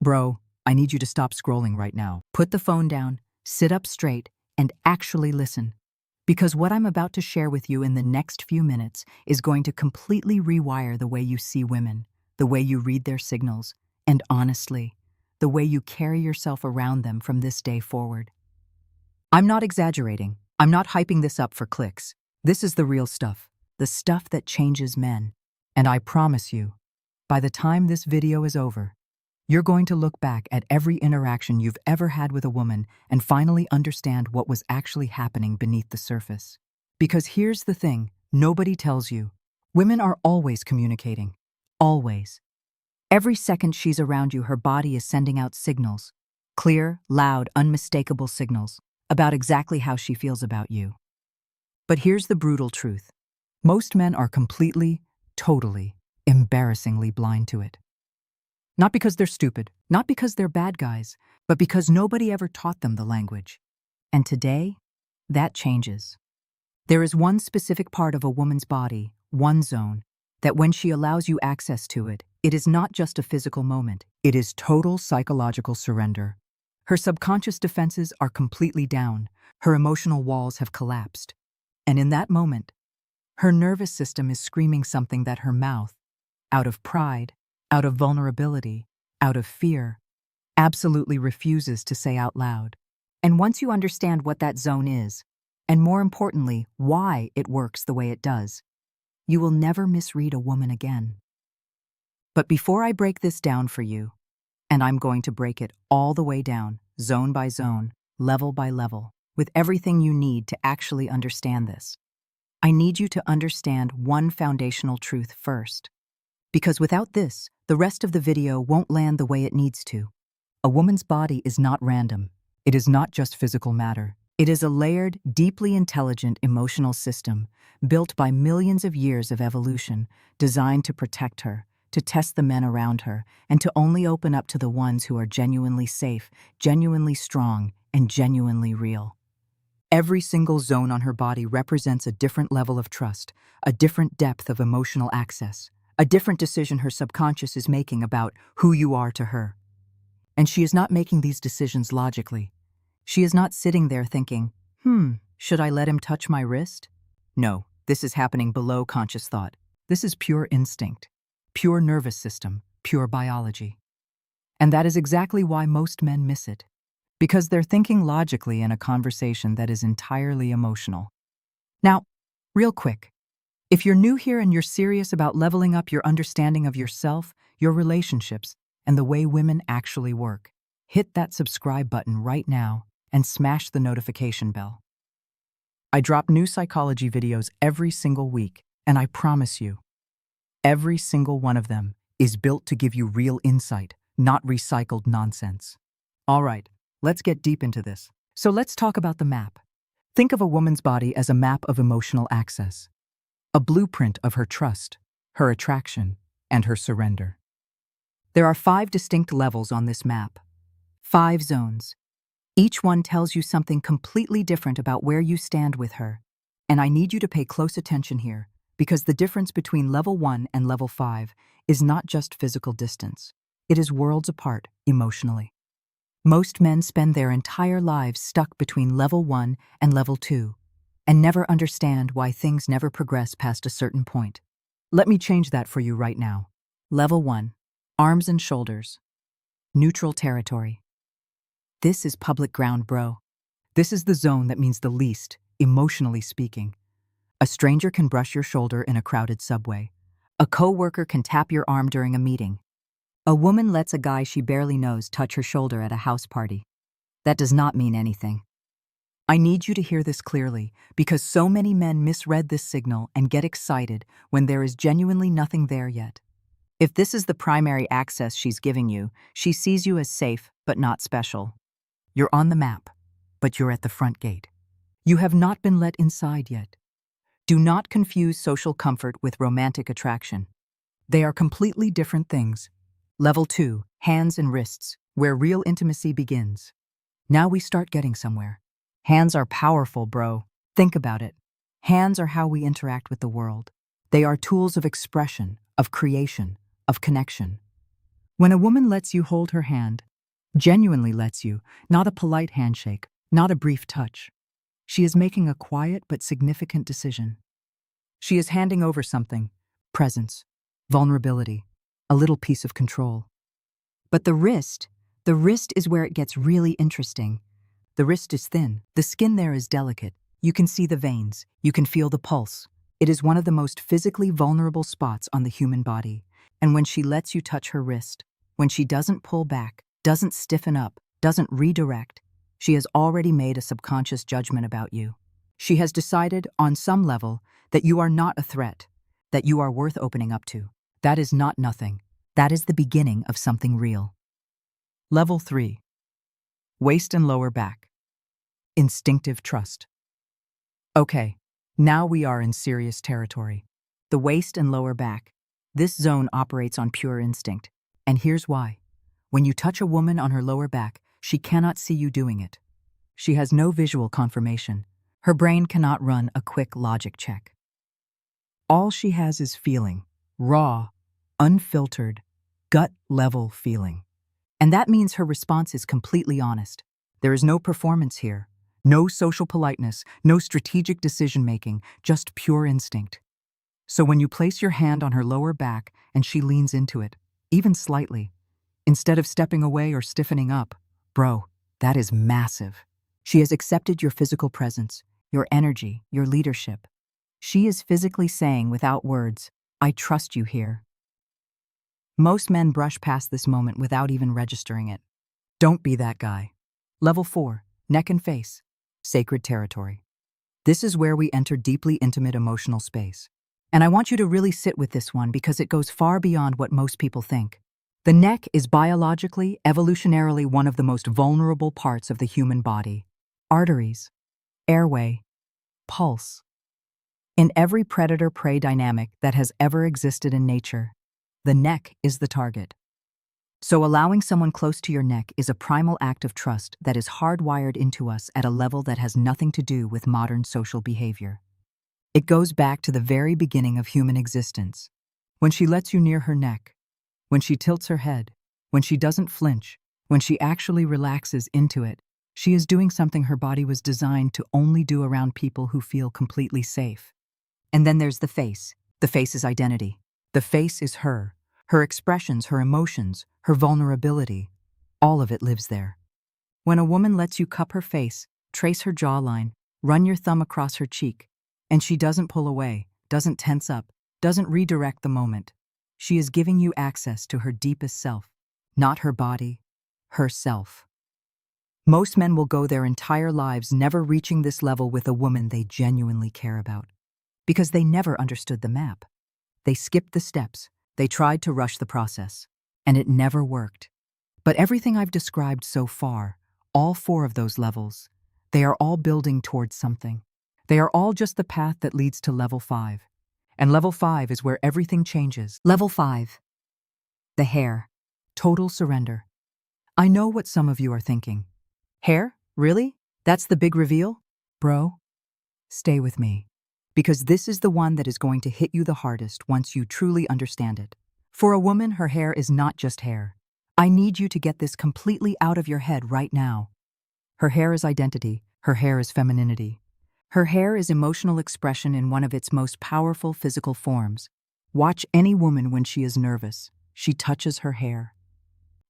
Bro, I need you to stop scrolling right now. Put the phone down, sit up straight, and actually listen. Because what I'm about to share with you in the next few minutes is going to completely rewire the way you see women, the way you read their signals, and honestly, the way you carry yourself around them from this day forward. I'm not exaggerating. I'm not hyping this up for clicks. This is the real stuff, the stuff that changes men. And I promise you, by the time this video is over, you're going to look back at every interaction you've ever had with a woman and finally understand what was actually happening beneath the surface. Because here's the thing, nobody tells you. Women are always communicating. Always. Every second she's around you, her body is sending out signals. Clear, loud, unmistakable signals about exactly how she feels about you. But here's the brutal truth. Most men are completely, totally, embarrassingly blind to it. Not because they're stupid, not because they're bad guys, but because nobody ever taught them the language. And today, that changes. There is one specific part of a woman's body, one zone, that when she allows you access to it, it is not just a physical moment, it is total psychological surrender. Her subconscious defenses are completely down, her emotional walls have collapsed. And in that moment, her nervous system is screaming something that her mouth, out of pride, out of vulnerability, out of fear, absolutely refuses to say out loud. And once you understand what that zone is, and more importantly, why it works the way it does, you will never misread a woman again. But before I break this down for you, and I'm going to break it all the way down, zone by zone, level by level, with everything you need to actually understand this, I need you to understand one foundational truth first. Because without this, the rest of the video won't land the way it needs to. A woman's body is not random. It is not just physical matter. It is a layered, deeply intelligent emotional system built by millions of years of evolution, designed to protect her, to test the men around her, and to only open up to the ones who are genuinely safe, genuinely strong, and genuinely real. Every single zone on her body represents a different level of trust, a different depth of emotional access, a different decision her subconscious is making about who you are to her. And she is not making these decisions logically. She is not sitting there thinking, should I let him touch my wrist? No, this is happening below conscious thought. This is pure instinct, pure nervous system, pure biology. And that is exactly why most men miss it. Because they're thinking logically in a conversation that is entirely emotional. Now, real quick, if you're new here and you're serious about leveling up your understanding of yourself, your relationships, and the way women actually work, hit that subscribe button right now and smash the notification bell. I drop new psychology videos every single week, and I promise you, every single one of them is built to give you real insight, not recycled nonsense. All right, let's get deep into this. So let's talk about the map. Think of a woman's body as a map of emotional access. A blueprint of her trust, her attraction, and her surrender. There are 5 distinct levels on this map. 5 zones. Each one tells you something completely different about where you stand with her. And I need you to pay close attention here, because the difference between level 1 and level 5 is not just physical distance. It is worlds apart emotionally. Most men spend their entire lives stuck between level 1 and level 2. And never understand why things never progress past a certain point. Let me change that for you right now. Level 1. Arms and shoulders. Neutral territory. This is public ground, bro. This is the zone that means the least, emotionally speaking. A stranger can brush your shoulder in a crowded subway. A coworker can tap your arm during a meeting. A woman lets a guy she barely knows touch her shoulder at a house party. That does not mean anything. I need you to hear this clearly, because so many men misread this signal and get excited when there is genuinely nothing there yet. If this is the primary access she's giving you, she sees you as safe but not special. You're on the map, but you're at the front gate. You have not been let inside yet. Do not confuse social comfort with romantic attraction. They are completely different things. Level 2, hands and wrists, where real intimacy begins. Now we start getting somewhere. Hands are powerful, bro. Think about it. Hands are how we interact with the world. They are tools of expression, of creation, of connection. When a woman lets you hold her hand, genuinely lets you, not a polite handshake, not a brief touch, she is making a quiet but significant decision. She is handing over something: presence, vulnerability, a little piece of control. But the wrist is where it gets really interesting. The wrist is thin, the skin there is delicate. You can see the veins, you can feel the pulse. It is one of the most physically vulnerable spots on the human body. And when she lets you touch her wrist, when she doesn't pull back, doesn't stiffen up, doesn't redirect, she has already made a subconscious judgment about you. She has decided, on some level, that you are not a threat, that you are worth opening up to. That is not nothing. That is the beginning of something real. Level 3. Waist and lower back. Instinctive trust. Okay, now we are in serious territory. The waist and lower back. This zone operates on pure instinct. And here's why. When you touch a woman on her lower back, she cannot see you doing it. She has no visual confirmation. Her brain cannot run a quick logic check. All she has is feeling, raw, unfiltered, gut-level feeling. And that means her response is completely honest. There is no performance here, no social politeness, no strategic decision-making, just pure instinct. So when you place your hand on her lower back and she leans into it, even slightly, instead of stepping away or stiffening up, bro, that is massive. She has accepted your physical presence, your energy, your leadership. She is physically saying without words, I trust you here. Most men brush past this moment without even registering it. Don't be that guy. Level 4, neck and face. Sacred territory. This is where we enter deeply intimate emotional space. And I want you to really sit with this one because it goes far beyond what most people think. The neck is biologically, evolutionarily one of the most vulnerable parts of the human body. Arteries, airway, pulse. In every predator-prey dynamic that has ever existed in nature, the neck is the target. So allowing someone close to your neck is a primal act of trust that is hardwired into us at a level that has nothing to do with modern social behavior. It goes back to the very beginning of human existence. When she lets you near her neck, when she tilts her head, when she doesn't flinch, when she actually relaxes into it, she is doing something her body was designed to only do around people who feel completely safe. And then there's the face. The face is identity. The face is her. Her expressions, her emotions, her vulnerability. All of it lives there. When a woman lets you cup her face, trace her jawline, run your thumb across her cheek, and she doesn't pull away, doesn't tense up, doesn't redirect the moment, she is giving you access to her deepest self, not her body, herself. Most men will go their entire lives never reaching this level with a woman they genuinely care about, because they never understood the map. They skipped the steps, they tried to rush the process, and it never worked. But everything I've described so far, all 4 of those levels, they are all building towards something. They are all just the path that leads to level 5. And level 5 is where everything changes. Level 5. The hair. Total surrender. I know what some of you are thinking. Hair? Really? That's the big reveal? Bro, stay with me. Because this is the one that is going to hit you the hardest once you truly understand it. For a woman, her hair is not just hair. I need you to get this completely out of your head right now. Her hair is identity. Her hair is femininity. Her hair is emotional expression in one of its most powerful physical forms. Watch any woman when she is nervous. She touches her hair.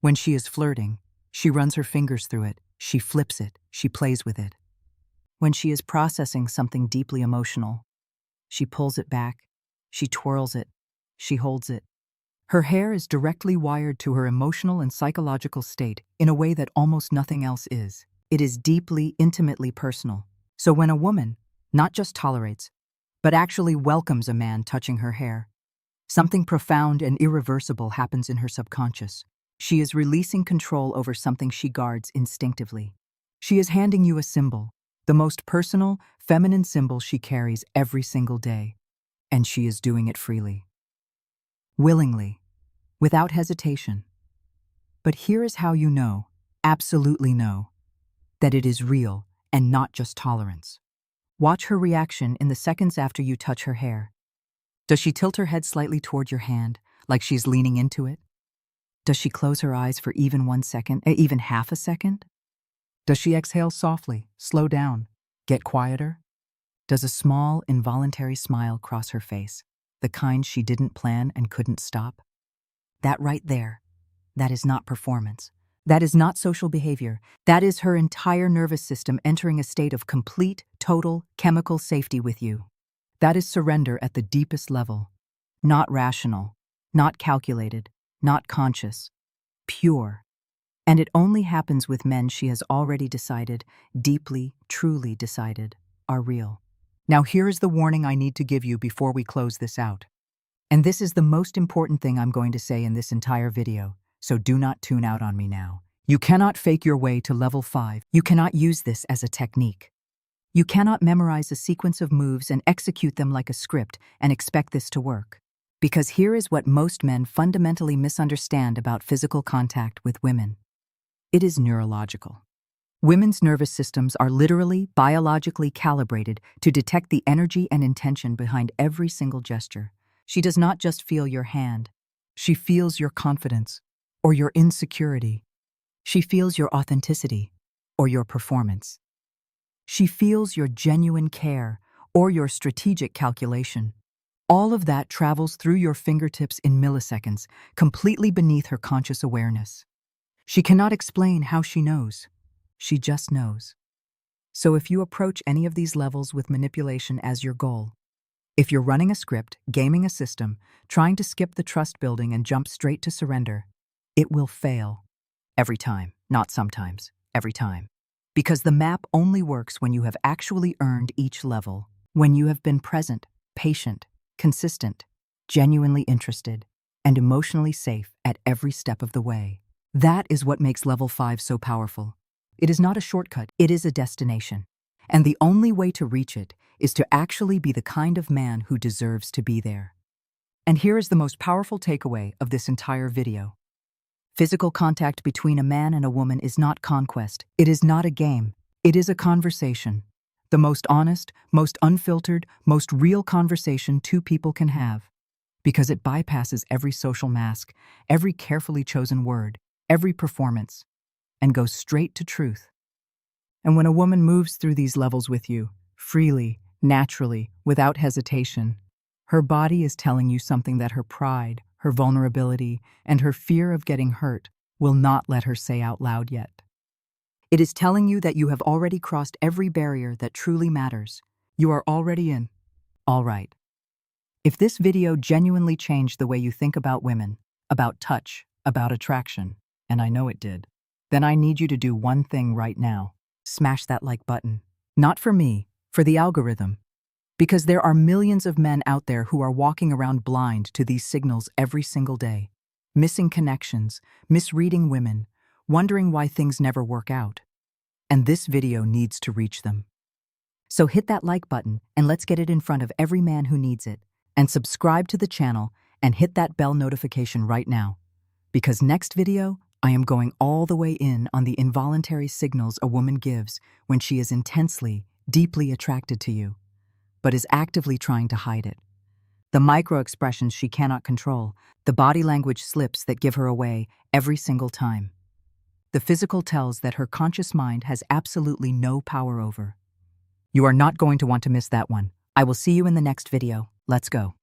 When she is flirting, she runs her fingers through it. She flips it. She plays with it. When she is processing something deeply emotional, she pulls it back. She twirls it. She holds it. Her hair is directly wired to her emotional and psychological state in a way that almost nothing else is. It is deeply, intimately personal. So when a woman not just tolerates, but actually welcomes a man touching her hair, something profound and irreversible happens in her subconscious. She is releasing control over something she guards instinctively. She is handing you a symbol, the most personal, feminine symbol she carries every single day. And she is doing it freely. Willingly, without hesitation. But here is how you know, absolutely know, that it is real and not just tolerance. Watch her reaction in the seconds after you touch her hair. Does she tilt her head slightly toward your hand, like she's leaning into it? Does she close her eyes for even 1 second, even half a second? Does she exhale softly, slow down, get quieter? Does a small, involuntary smile cross her face, the kind she didn't plan and couldn't stop? That right there, that is not performance. That is not social behavior. That is her entire nervous system entering a state of complete, total, chemical safety with you. That is surrender at the deepest level. Not rational, not calculated, not conscious. Pure. And it only happens with men she has already decided, deeply, truly decided, are real. Now here is the warning I need to give you before we close this out. And this is the most important thing I'm going to say in this entire video, so do not tune out on me now. You cannot fake your way to level 5. You cannot use this as a technique. You cannot memorize a sequence of moves and execute them like a script and expect this to work. Because here is what most men fundamentally misunderstand about physical contact with women. It is neurological. Women's nervous systems are literally, biologically calibrated to detect the energy and intention behind every single gesture. She does not just feel your hand. She feels your confidence or your insecurity. She feels your authenticity or your performance. She feels your genuine care or your strategic calculation. All of that travels through your fingertips in milliseconds, completely beneath her conscious awareness. She cannot explain how she knows. She just knows. So if you approach any of these levels with manipulation as your goal, if you're running a script, gaming a system, trying to skip the trust building and jump straight to surrender, it will fail. Every time, not sometimes, every time. Because the map only works when you have actually earned each level, when you have been present, patient, consistent, genuinely interested, and emotionally safe at every step of the way. That is what makes level 5 so powerful. It is not a shortcut, it is a destination. And the only way to reach it is to actually be the kind of man who deserves to be there. And here is the most powerful takeaway of this entire video. Physical contact between a man and a woman is not conquest. It is not a game. It is a conversation. The most honest, most unfiltered, most real conversation two people can have. Because it bypasses every social mask, every carefully chosen word, every performance, and goes straight to truth. And when a woman moves through these levels with you, freely, naturally, without hesitation, her body is telling you something that her pride, her vulnerability, and her fear of getting hurt will not let her say out loud yet. It is telling you that you have already crossed every barrier that truly matters. You are already in. All right. If this video genuinely changed the way you think about women, about touch, about attraction, and I know it did, then I need you to do one thing right now. Smash that like button. Not for me, for the algorithm. Because there are millions of men out there who are walking around blind to these signals every single day. Missing connections, misreading women, wondering why things never work out. And this video needs to reach them. So hit that like button and let's get it in front of every man who needs it. And subscribe to the channel and hit that bell notification right now. Because next video, I am going all the way in on the involuntary signals a woman gives when she is intensely, deeply attracted to you, but is actively trying to hide it. The micro-expressions she cannot control, the body language slips that give her away every single time. The physical tells that her conscious mind has absolutely no power over. You are not going to want to miss that one. I will see you in the next video. Let's go.